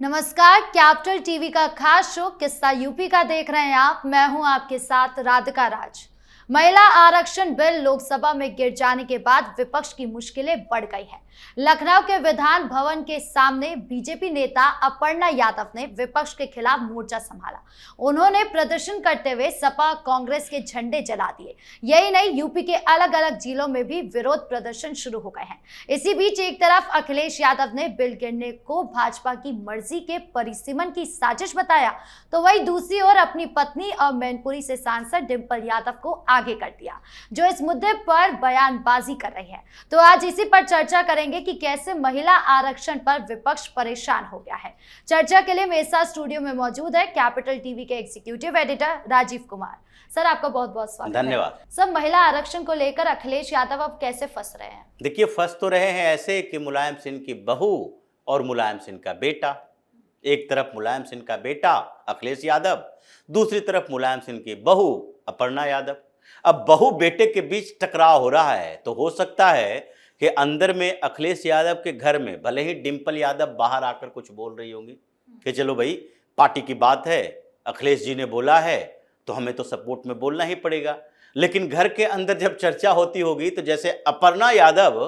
नमस्कार, capital TV का खास शो किस्सा यूपी का देख रहे हैं आप। मैं हूं आपके साथ राधिका राज। महिला आरक्षण बिल लोकसभा में गिर जाने के बाद विपक्ष की मुश्किलें बढ़ गई है। लखनऊ के विधान भवन के सामने बीजेपी नेता अपर्णा यादव ने विपक्ष के खिलाफ मोर्चा संभाला। उन्होंने प्रदर्शन करते हुए सपा कांग्रेस के झंडे जला दिए। यही नहीं, यूपी के अलग अलग जिलों में भी विरोध प्रदर्शन शुरू हो गए हैं। इसी बीच एक तरफ अखिलेश यादव ने बिल गिरने को भाजपा की मर्जी के परिसीमन की साजिश बताया, तो वहीं दूसरी ओर अपनी पत्नी और मैनपुरी से सांसद डिंपल यादव को आगे कर दिया, जो इस मुद्दे पर बयानबाजी कर रही है। तो आज इसी पर चर्चा करेंगे कि कैसे महिला आरक्षण पर विपक्ष परेशान हो गया है। चर्चा के लिए मेरे साथ स्टूडियो में मौजूद है कैपिटल टीवी के executive editor Rajiv Kumar. Sir, आपका बहुत बहुत स्वागत है। धन्यवाद। सर, महिला आरक्षण को लेकर अखिलेश यादव अब कैसे फंस रहे हैं? देखिए, फंस तो रहे हैं ऐसे कि मुलायम सिंह की बहू और मुलायम सिंह का बेटा, एक तरफ मुलायम सिंह का बेटा अखिलेश यादव, दूसरी तरफ मुलायम सिंह की बहू अपर्णा यादव। अब बहू बेटे के बीच टकराव हो रहा है, तो हो सकता है कि अंदर में अखिलेश यादव के घर में भले ही डिंपल यादव बाहर आकर कुछ बोल रही होंगी कि चलो भाई, पार्टी की बात है, अखिलेश जी ने बोला है तो हमें तो सपोर्ट में बोलना ही पड़ेगा। लेकिन घर के अंदर जब चर्चा होती होगी तो जैसे अपर्णा यादव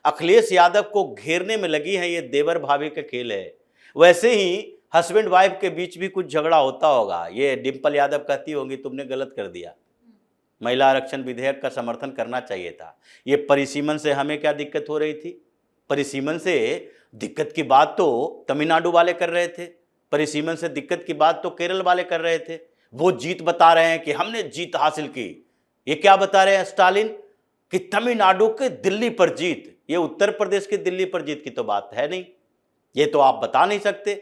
अखिलेश यादव को घेरने में लगी है, ये देवर भाभी का खेल है, वैसे ही हस्बैंड वाइफ के बीच भी कुछ झगड़ा होता होगा। ये डिंपल यादव कहती होंगी तुमने गलत कर दिया, महिला आरक्षण विधेयक का समर्थन करना चाहिए था। ये परिसीमन से हमें क्या दिक्कत हो रही थी? परिसीमन से दिक्कत की बात तो तमिलनाडु वाले कर रहे थे, परिसीमन से दिक्कत की बात तो केरल वाले कर रहे थे। वो जीत बता रहे हैं कि हमने जीत हासिल की। ये क्या बता रहे हैं स्टालिन कि तमिलनाडु के दिल्ली पर जीत, ये उत्तर प्रदेश के दिल्ली पर जीत की तो बात है नहीं, ये तो आप बता नहीं सकते।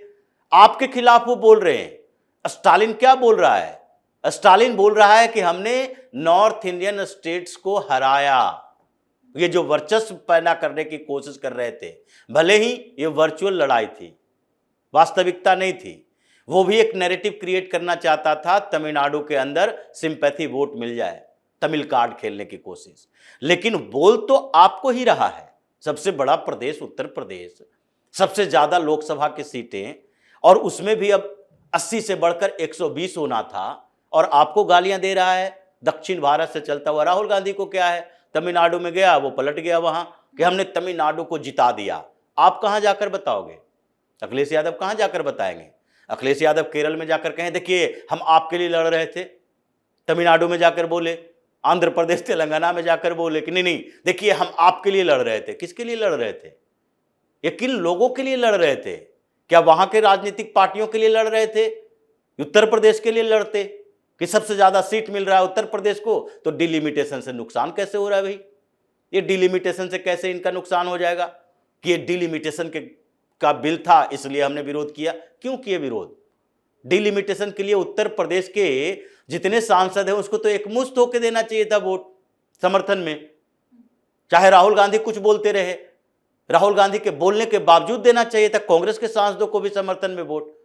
आपके खिलाफ वो बोल रहे हैं। स्टालिन क्या बोल रहा है? स्टालिन बोल रहा है कि हमने नॉर्थ इंडियन स्टेट्स को हराया। ये जो वर्चस्व पैदा करने की कोशिश कर रहे थे, भले ही ये वर्चुअल लड़ाई थी, वास्तविकता नहीं थी, वो भी एक नैरेटिव क्रिएट करना चाहता था, तमिलनाडु के अंदर सिंपैथी वोट मिल जाए, तमिल कार्ड खेलने की कोशिश। लेकिन बोल तो आपको ही रहा है। सबसे बड़ा प्रदेश उत्तर प्रदेश, सबसे ज्यादा लोकसभा की सीटें, और उसमें भी अब 80 से बढ़कर 120 होना था, और आपको गालियां दे रहा है। दक्षिण भारत से चलता हुआ राहुल गांधी को क्या है, तमिलनाडु में गया, वो पलट गया वहां कि हमने तमिलनाडु को जिता दिया। आप कहां जाकर बताओगे? अखिलेश यादव कहां जाकर बताएंगे? अखिलेश यादव केरल में जाकर कहें देखिए हम आपके लिए लड़ रहे थे, तमिलनाडु में जाकर बोले, आंध्र प्रदेश तेलंगाना में जाकर बोले कि नहीं नहीं देखिए हम आपके लिए लड़ रहे थे। किसके लिए लड़ रहे थे? ये किन लोगों के लिए लड़ रहे थे? क्या वहां के राजनीतिक पार्टियों के लिए लड़ रहे थे? उत्तर प्रदेश के लिए लड़ते कि सबसे ज्यादा सीट मिल रहा है उत्तर प्रदेश को, तो डिलिमिटेशन से नुकसान कैसे हो रहा है भाई? ये डिलिमिटेशन से कैसे इनका नुकसान हो जाएगा कि ये डिलिमिटेशन का बिल था इसलिए हमने विरोध किया। क्यों किए विरोध? डिलिमिटेशन के लिए उत्तर प्रदेश के जितने सांसद हैं उसको तो एकमुश्त होकर देना चाहिए था वोट समर्थन में, चाहे राहुल गांधी कुछ बोलते रहे, राहुल गांधी के बोलने के बावजूद देना चाहिए था कांग्रेस के सांसदों को भी समर्थन में वोट।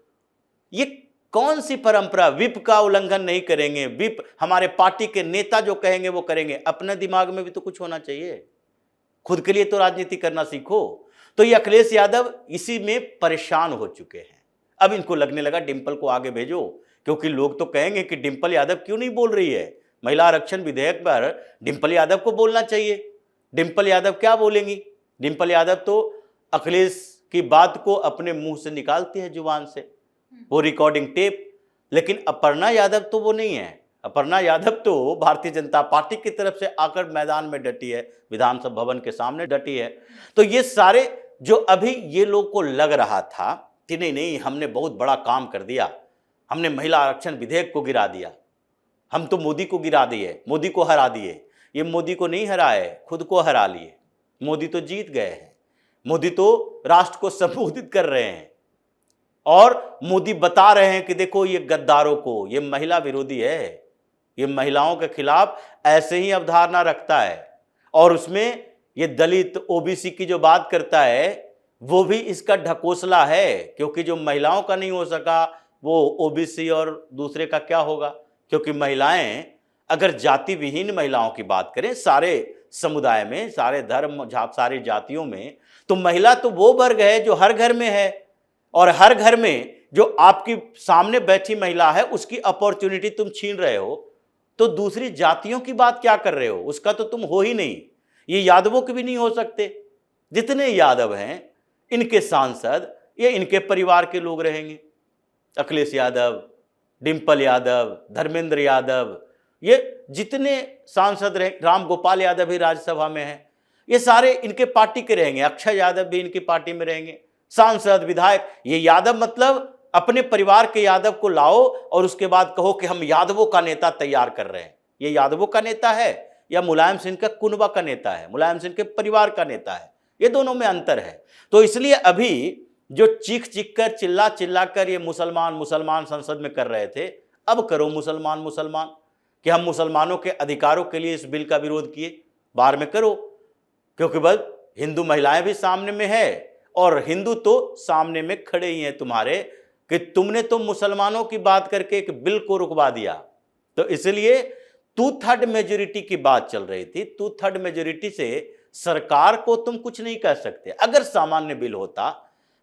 ये कौन सी परंपरा? विप का उल्लंघन नहीं करेंगे, विप हमारे पार्टी के नेता जो कहेंगे वो करेंगे। अपने दिमाग में भी तो कुछ होना चाहिए, खुद के लिए तो राजनीति करना सीखो। तो ये अखिलेश यादव इसी में परेशान हो चुके हैं। अब इनको लगने लगा डिंपल को आगे भेजो, क्योंकि लोग तो कहेंगे कि डिंपल यादव क्यों नहीं बोल रही है महिला आरक्षण विधेयक पर, डिंपल यादव को बोलना चाहिए। डिंपल यादव क्या बोलेंगी? डिंपल यादव तो अखिलेश की बात को अपने मुंह से निकालती है, जुबान से, वो रिकॉर्डिंग टेप। लेकिन अपर्णा यादव तो वो नहीं है। अपर्णा यादव तो भारतीय जनता पार्टी की तरफ से आकर मैदान में डटी है, विधानसभा भवन के सामने डटी है। तो ये सारे जो अभी ये लोग को लग रहा था कि नहीं नहीं हमने बहुत बड़ा काम कर दिया, हमने महिला आरक्षण विधेयक को गिरा दिया, हम तो मोदी को गिरा दिए, मोदी को हरा दिए। ये मोदी को नहीं हराए, खुद को हरा लिए। मोदी तो जीत गए हैं, मोदी तो राष्ट्र को संबोधित कर रहे हैं, और मोदी बता रहे हैं कि देखो ये गद्दारों को, ये महिला विरोधी है, ये महिलाओं के खिलाफ ऐसे ही अवधारणा रखता है, और उसमें ये दलित ओबीसी की जो बात करता है वो भी इसका ढकोसला है। क्योंकि जो महिलाओं का नहीं हो सका वो ओबीसी और दूसरे का क्या होगा? क्योंकि महिलाएं, अगर जाति विहीन महिलाओं की बात करें सारे समुदाय में, सारे धर्म, सारी जातियों में, तो महिला तो वो वर्ग है जो हर घर में है, और हर घर में जो आपकी सामने बैठी महिला है उसकी अपॉर्चुनिटी तुम छीन रहे हो, तो दूसरी जातियों की बात क्या कर रहे हो? उसका तो तुम हो ही नहीं। ये यादवों के भी नहीं हो सकते। जितने यादव हैं इनके सांसद ये इनके परिवार के लोग रहेंगे। अखिलेश यादव, डिम्पल यादव, धर्मेंद्र यादव, ये जितने सांसद रहे, राम गोपाल यादव भी राज्यसभा में है, ये सारे इनके पार्टी के रहेंगे। अक्षय यादव भी इनकी पार्टी में रहेंगे। सांसद, विधायक, ये यादव मतलब अपने परिवार के यादव को लाओ और उसके बाद कहो कि हम यादवों का नेता तैयार कर रहे हैं। ये यादवों का नेता है या मुलायम सिंह का कुनबा का नेता है, मुलायम सिंह के परिवार का नेता है? ये दोनों में अंतर है। तो इसलिए अभी जो चीख चीख कर, चिल्ला चिल्ला कर ये मुसलमान मुसलमान संसद में कर रहे थे, अब करो मुसलमान मुसलमान, कि हम मुसलमानों के अधिकारों के लिए इस बिल का विरोध किए, बाहर में करो। क्योंकि बस हिंदू महिलाएं भी सामने में है और हिंदू तो सामने में खड़े ही हैं तुम्हारे, कि तुमने तो मुसलमानों की बात करके एक बिल को रुकवा दिया। तो इसलिए 2/3 मेजोरिटी की बात चल रही थी। 2/3 मेजोरिटी से सरकार को तुम कुछ नहीं कह सकते। अगर सामान्य बिल होता,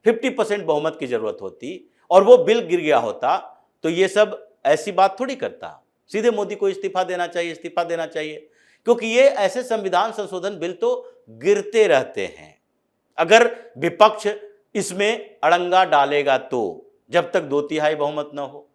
50% बहुमत की जरूरत होती और वो बिल गिर गया होता, तो ये सब ऐसी बात थोड़ी करता। सीधे मोदी को इस्तीफा देना चाहिए, इस्तीफा देना चाहिए। क्योंकि ये ऐसे संविधान संशोधन बिल तो गिरते रहते हैं। अगर विपक्ष इसमें अड़ंगा डालेगा तो, जब तक 2/3 बहुमत न हो।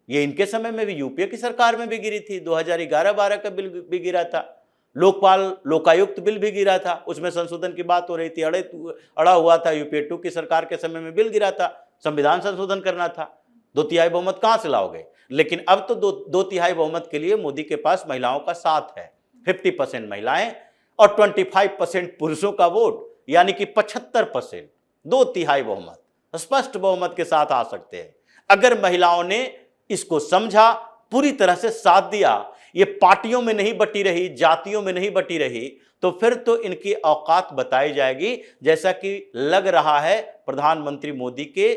ये इनके समय में भी, यूपीए की सरकार में भी गिरी थी। 2011-12 का बिल भी गिरा था। लोकपाल लोकायुक्त बिल भी गिरा था, उसमें संशोधन की बात हो रही थी। अड़ा हुआ था। यूपीए 2 की सरकार के समय में बिल गिरा था, संविधान संशोधन करना था। 2/3 बहुमत कहां से लाओगे? लेकिन अब तो 2/3 बहुमत के लिए मोदी के पास महिलाओं का साथ है। 50% महिलाएं और 25% पुरुषों का वोट, यानी कि 75%, 2/3 बहुमत, स्पष्ट बहुमत के साथ आ सकते हैं। अगर महिलाओं ने इसको समझा, पूरी तरह से साथ दिया, ये पार्टियों में नहीं बटी रही, जातियों में नहीं बटी रही, तो फिर तो इनकी औकात बताई जाएगी, जैसा कि लग रहा है प्रधानमंत्री मोदी के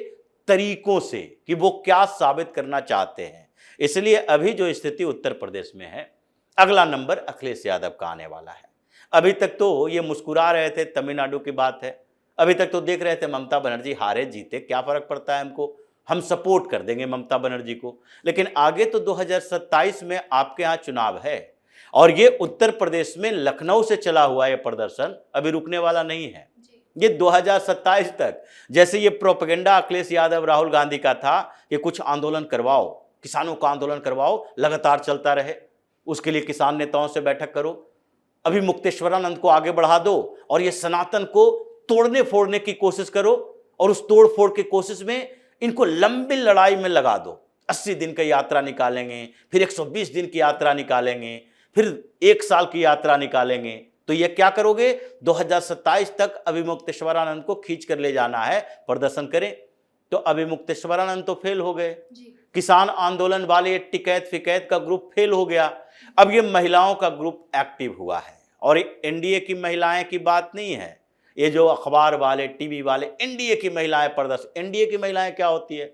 तरीकों से कि वो क्या साबित करना चाहते हैं। इसलिए अभी जो स्थिति उत्तर प्रदेश में है, अगला नंबर अखिलेश यादव का आने वाला है। अभी तक तो ये मुस्कुरा रहे थे, तमिलनाडु की बात है। अभी तक तो देख रहे थे ममता बनर्जी हारे जीते, क्या फर्क पड़ता है हमको, हम सपोर्ट कर देंगे ममता बनर्जी को। लेकिन आगे तो 2027 में आपके यहाँ चुनाव है और ये उत्तर प्रदेश में लखनऊ से चला हुआ ये प्रदर्शन अभी रुकने वाला नहीं है। ये 2027 तक, जैसे ये प्रोपेगेंडा अखिलेश यादव राहुल गांधी का था कि कुछ आंदोलन करवाओ, किसानों का आंदोलन करवाओ, लगातार चलता रहे, उसके लिए किसान नेताओं से बैठक करो, अभी मुक्तेश्वरानंद को आगे बढ़ा दो और ये सनातन को तोड़ने फोड़ने की कोशिश करो और उस तोड़ फोड़ की कोशिश में इनको लंबी लड़ाई में लगा दो। 80 दिन की यात्रा निकालेंगे, फिर 120 दिन की यात्रा निकालेंगे, फिर 1 साल की यात्रा निकालेंगे। तो ये क्या करोगे? 2027 तक अभिमुक्तेश्वरानंद को खींच कर ले जाना है, प्रदर्शन करें। तो अभिमुक्तेश्वरानंद तो फेल हो गए, किसान आंदोलन वाले टिकैत फिकैत का ग्रुप फेल हो गया। अब ये महिलाओं का ग्रुप एक्टिव हुआ है और एनडीए की महिलाएं की बात नहीं है, ये जो अखबार वाले, टीवी वाले, एनडीए की महिलाएं प्रदर्शन। एनडीए की महिलाएं क्या होती है?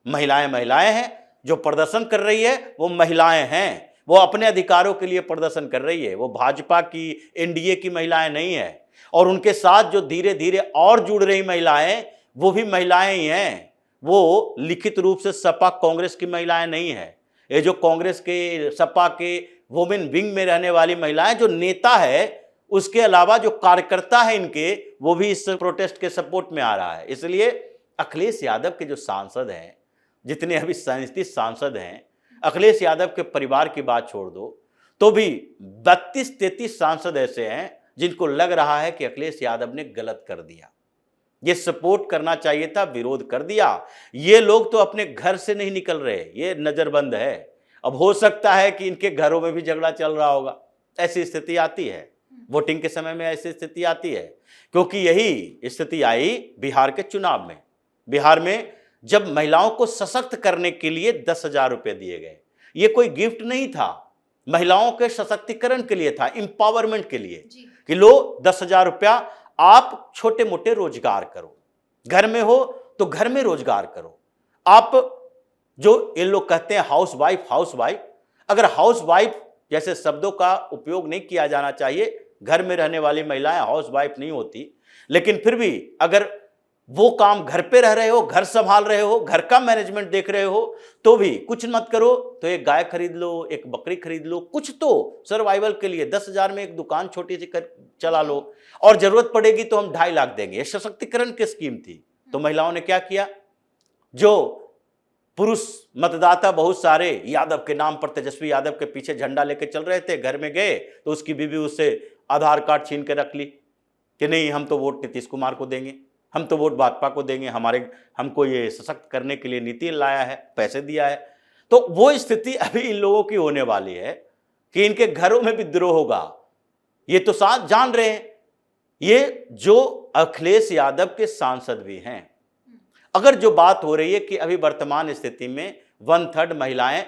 महिलाएं हैं। जो प्रदर्शन कर रही है वो महिलाएं हैं, वो अपने अधिकारों के लिए प्रदर्शन कर रही है। वो भाजपा की, एनडीए की महिलाएं नहीं है। और उनके साथ जो धीरे धीरे और जुड़ रही महिलाएं, वो भी महिलाएं ही हैं। वो लिखित रूप से सपा कांग्रेस की महिलाएं नहीं है। ये जो कांग्रेस के, सपा के वुमेन विंग में रहने वाली महिलाएं, जो नेता है उसके अलावा जो कार्यकर्ता है इनके, वो भी इस प्रोटेस्ट के सपोर्ट में आ रहा है। इसलिए अखिलेश यादव के जो सांसद हैं, जितने अभी 37 सांसद हैं, अखिलेश यादव के परिवार की बात छोड़ दो तो भी 32-33 सांसद ऐसे हैं जिनको लग रहा है कि अखिलेश यादव ने गलत कर दिया, ये सपोर्ट करना चाहिए था, विरोध कर दिया। ये लोग तो अपने घर से नहीं निकल रहे, ये नजरबंद है। अब हो सकता है कि इनके घरों में भी झगड़ा चल रहा होगा, ऐसी स्थिति आती है, वोटिंग के समय में ऐसी स्थिति आती है। क्योंकि यही स्थिति आई बिहार के चुनाव में। बिहार में जब महिलाओं को सशक्त करने के लिए 10,000 रुपए दिए गए, ये कोई गिफ्ट नहीं था, महिलाओं के सशक्तिकरण के लिए था, इंपावरमेंट के लिए, कि लो 10,000 रुपया, आप छोटे मोटे रोजगार करो, घर में हो तो घर में रोजगार करो। आप जो ये लोग कहते हैं हाउस वाइफ, अगर हाउस वाइफ जैसे शब्दों का उपयोग नहीं किया जाना चाहिए, घर में रहने वाली महिलाएं हाउस वाइफ नहीं होती, लेकिन फिर भी अगर वो काम घर पे रह रहे हो, घर संभाल रहे हो, घर का मैनेजमेंट देख रहे हो, तो भी कुछ मत करो तो एक गाय खरीद लो, एक बकरी खरीद लो, कुछ तो सर्वाइवल के लिए 10,000 में एक दुकान छोटी सी चला लो, और जरूरत पड़ेगी तो हम 2.5 लाख देंगे। ये सशक्तिकरण की स्कीम थी। तो महिलाओं ने क्या किया, जो पुरुष मतदाता बहुत सारे यादव के नाम पर, तेजस्वी यादव के पीछे झंडा लेके चल रहे थे, घर में गए तो उसकी बीवी उससे आधार कार्ड छीन के रख ली कि नहीं हम तो वोट नीतीश कुमार को देंगे, हम तो वोट भाजपा को देंगे, हमको ये सशक्त करने के लिए नीति लाया है, पैसे दिया है। तो वो स्थिति अभी इन लोगों की होने वाली है कि इनके घरों में विद्रोह होगा। ये तो साथ जान रहे हैं, ये जो अखिलेश यादव के सांसद भी हैं। अगर जो बात हो रही है कि अभी वर्तमान स्थिति में 1/3 महिलाएं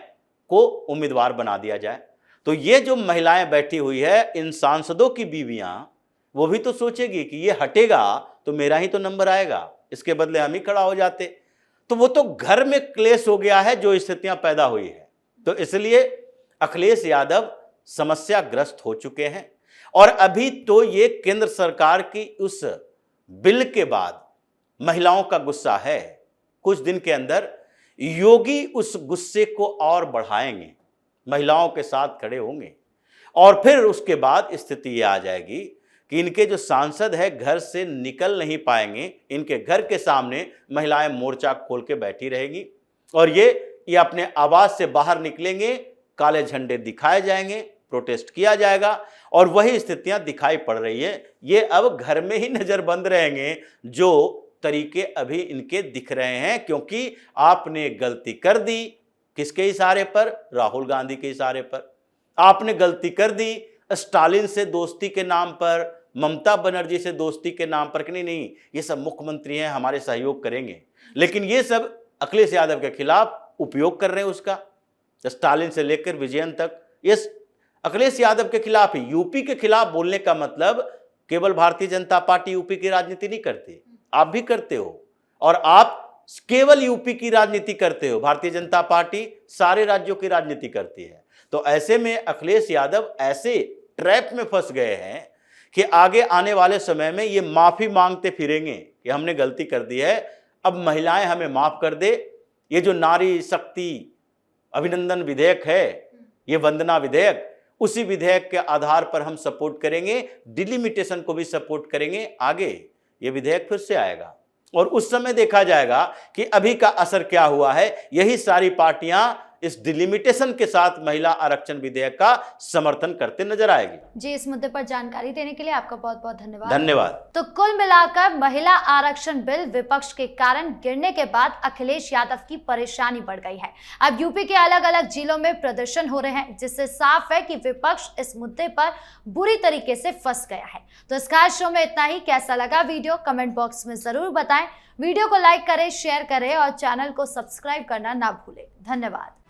को उम्मीदवार बना दिया जाए, तो ये जो महिलाएं बैठी हुई है, इन सांसदों की बीवियां, वो भी तो सोचेगी कि ये हटेगा तो मेरा ही तो नंबर आएगा, इसके बदले हम ही खड़ा हो जाते। तो वो तो घर में क्लेश हो गया है जो स्थितियां पैदा हुई है। तो इसलिए अखिलेश यादव समस्याग्रस्त हो चुके हैं। और अभी तो ये केंद्र सरकार की उस बिल के बाद महिलाओं का गुस्सा है। कुछ दिन के अंदर योगी उस गुस्से को और बढ़ाएंगे, महिलाओं के साथ खड़े होंगे, और फिर उसके बाद स्थिति ये आ जाएगी कि इनके जो सांसद है घर से निकल नहीं पाएंगे, इनके घर के सामने महिलाएं मोर्चा खोल के बैठी रहेंगी, और ये अपने आवाज से बाहर निकलेंगे, काले झंडे दिखाए जाएंगे, प्रोटेस्ट किया जाएगा, और वही स्थितियां दिखाई पड़ रही है। ये अब घर में ही नजरबंद रहेंगे जो तरीके अभी इनके दिख रहे हैं, क्योंकि आपने गलती कर दी। किसके इशारे पर? राहुल गांधी के इशारे पर। आपने गलती कर दी स्टालिन से दोस्ती के नाम पर, ममता बनर्जी से दोस्ती के नाम पर कि नहीं ये सब मुख्यमंत्री हैं, हमारे सहयोग करेंगे, लेकिन ये सब अखिलेश यादव के खिलाफ उपयोग कर रहे हैं उसका। स्टालिन से लेकर विजयन तक ये अखिलेश यादव के खिलाफ ही। यूपी के खिलाफ बोलने का मतलब केवल भारतीय जनता पार्टी यूपी की राजनीति नहीं करती, आप भी करते हो, और आप केवल यूपी की राजनीति करते हो, भारतीय जनता पार्टी सारे राज्यों की राजनीति करती है। तो ऐसे में अखिलेश यादव ऐसे ट्रैप में फंस गए हैं कि आगे आने वाले समय में ये माफी मांगते फिरेंगे कि हमने गलती कर दी है, अब महिलाएं हमें माफ कर दे। ये जो नारी शक्ति अभिनंदन विधेयक है, ये वंदना विधेयक, उसी विधेयक के आधार पर हम सपोर्ट करेंगे, डिलिमिटेशन को भी सपोर्ट करेंगे। आगे ये विधेयक फिर से आएगा और उस समय देखा जाएगा कि अभी का असर क्या हुआ है। यही सारी पार्टियां इस डिलिमिटेशन के साथ महिला आरक्षण विधेयक का समर्थन करते नजर आएगी। जी, इस मुद्दे पर जानकारी देने के लिए आपका बहुत बहुत धन्यवाद। धन्यवाद। तो कुल मिलाकर महिला आरक्षण बिल विपक्ष के कारण गिरने के बाद अखिलेश यादव की परेशानी बढ़ गई है। अब यूपी के अलग अलग जिलों में प्रदर्शन हो रहे हैं, जिससे साफ है कि विपक्ष इस मुद्दे पर बुरी तरीके से फंस गया है। तो इस खास शो में इतना ही। कैसा लगा वीडियो कमेंट बॉक्स में जरूर बताएं। वीडियो को लाइक करें, शेयर करें और चैनल को सब्सक्राइब करना ना भूलें। धन्यवाद।